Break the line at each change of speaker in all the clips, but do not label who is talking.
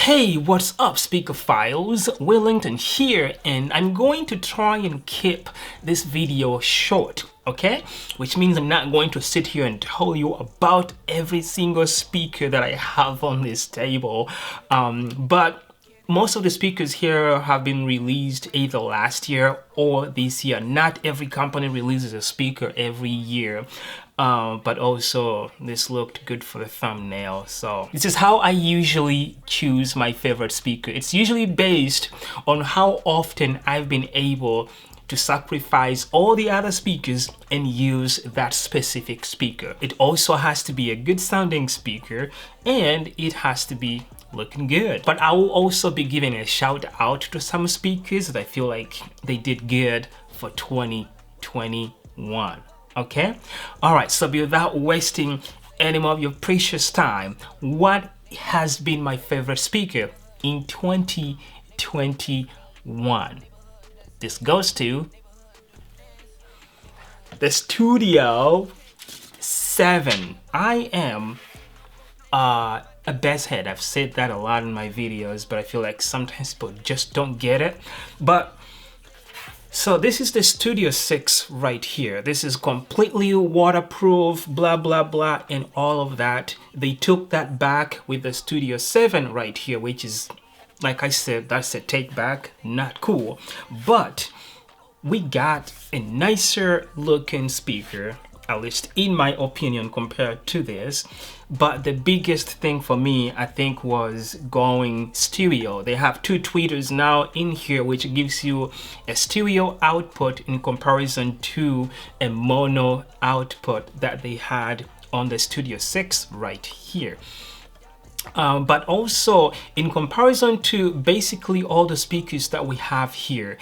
Hey, what's up, Speakerphiles? Wellington here, and I'm going to try and keep this video short, okay? Which means I'm not going to sit here and tell you about every single speaker that I have on this table, but most of the speakers here have been released either last year or this year. Not every company releases a speaker every year. But also this looked good for the thumbnail. So this is how I usually choose my favorite speaker. It's usually based on how often I've been able to sacrifice all the other speakers and use that specific speaker. It also has to be a good sounding speaker and it has to be looking good. But I will also be giving a shout out to some speakers that I feel like they did good for 2021. Okay? Alright, so without wasting any more of your precious time, what has been my favorite speaker in 2021? This goes to the Studio 7. I am a bass head. I've said that a lot in my videos, but I feel like sometimes people just don't get it. So this is the Studio 6 right here. This is completely waterproof, blah, blah, blah, and all of that. They took that back with the Studio 7 right here, which is, like I said, that's a take back, not cool. But we got a nicer looking speaker, at least in my opinion, compared to this. But the biggest thing for me, I think, was going stereo. They have two tweeters now in here, which gives you a stereo output in comparison to a mono output that they had on the Studio 6 right here. But also in comparison to basically all the speakers that we have here,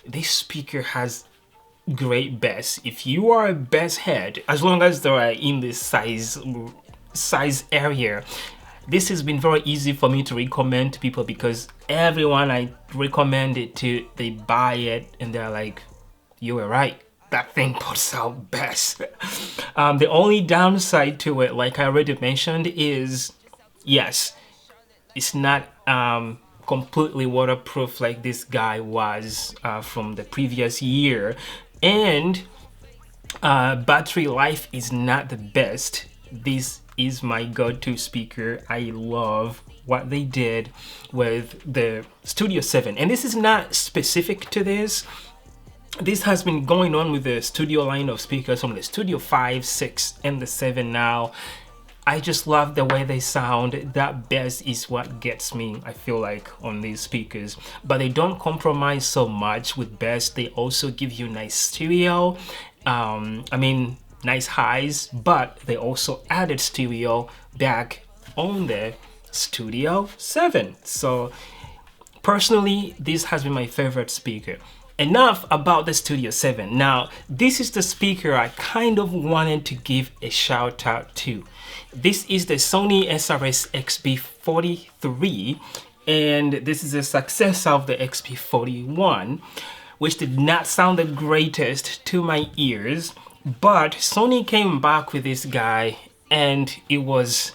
this speaker has great bass. If you are a bass head, as long as they are in this size area, this has been very easy for me to recommend to people, because everyone I recommend it to, they buy it and they're like, you were right, that thing puts out bass. The only downside to it, like I already mentioned, is yes, it's not completely waterproof like this guy was from the previous year, and battery life is not the best. This is my go-to speaker. I love what they did with the Studio 7, and this is not specific to this. This has been going on with the Studio line of speakers from the Studio 5, 6, and the 7 now. I just love the way they sound. That bass is what gets me, I feel like, on these speakers. But they don't compromise so much with bass. They also give you nice stereo. Nice highs, but they also added stereo back on the Studio 7. So personally, this has been my favorite speaker. Enough about the Studio 7. Now, this is the speaker I kind of wanted to give a shout out to. This is the Sony SRS XP43, and this is a successor of the XP41, which did not sound the greatest to my ears. But Sony came back with this guy, and it was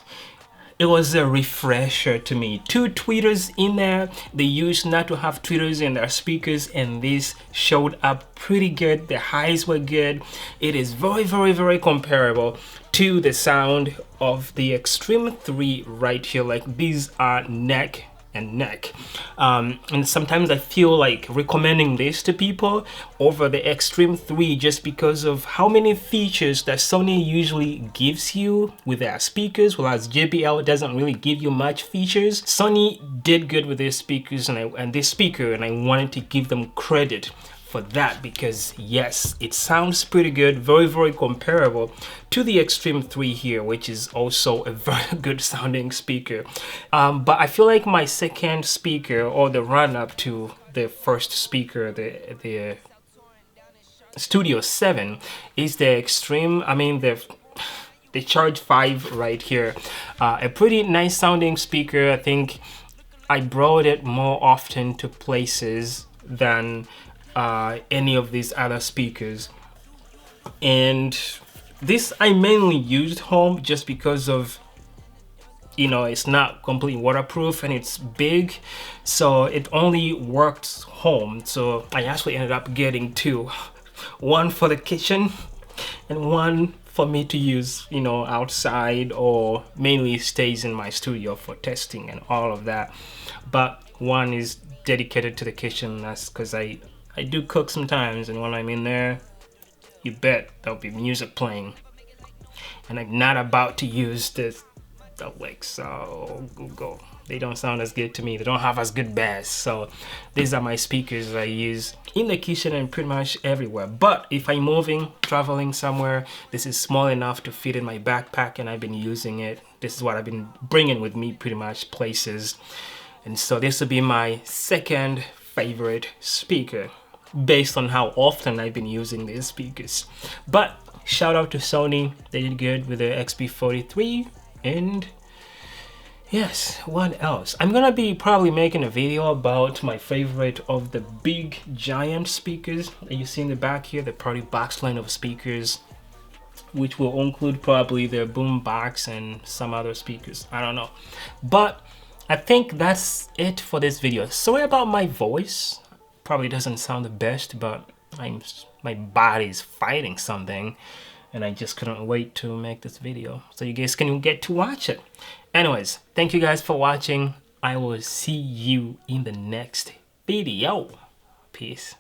a refresher to me. Two tweeters in there. They used not to have tweeters in their speakers, and this showed up pretty good. The highs were good. It is very, very, very comparable to the sound of the Extreme 3 right here. Like, these are neck and neck, and sometimes I feel like recommending this to people over the Extreme 3 just because of how many features that Sony usually gives you with their speakers, whereas JBL doesn't really give you much features. Sony did good with their speakers and this speaker, and I wanted to give them credit for that, because yes, it sounds pretty good, very, very comparable to the Extreme 3 here, which is also a very good sounding speaker. But I feel like my second speaker, or the run-up to the first speaker, the Studio 7, is the Extreme, the Charge 5 right here. A pretty nice sounding speaker. I think I brought it more often to places than any of these other speakers, and this I mainly used home just because of you know, it's not completely waterproof and it's big, so it only worked home. So I actually ended up getting two, one for the kitchen and one for me to use, you know, outside, or mainly stays in my studio for testing and all of that. But one is dedicated to the kitchen. That's because I do cook sometimes, and when I'm in there, you bet there'll be music playing. And I'm not about to use the Alexa or Google. They don't sound as good to me. They don't have as good bass. So these are my speakers I use in the kitchen and pretty much everywhere. But if I'm moving, traveling somewhere, this is small enough to fit in my backpack, and I've been using it. This is what I've been bringing with me pretty much places. And so this will be my second favorite speaker based on how often I've been using these speakers. But shout out to Sony. They did good with the XP43. And yes, what else? I'm gonna be probably making a video about my favorite of the big giant speakers that you see in the back here, the party box line of speakers, which will include probably the boom box and some other speakers. I don't know. But I think that's it for this video. Sorry about my voice. Probably doesn't sound the best, but my body's fighting something, and I just couldn't wait to make this video so you guys can get to watch it. Anyways, thank you guys for watching. I will see you in the next video. Peace.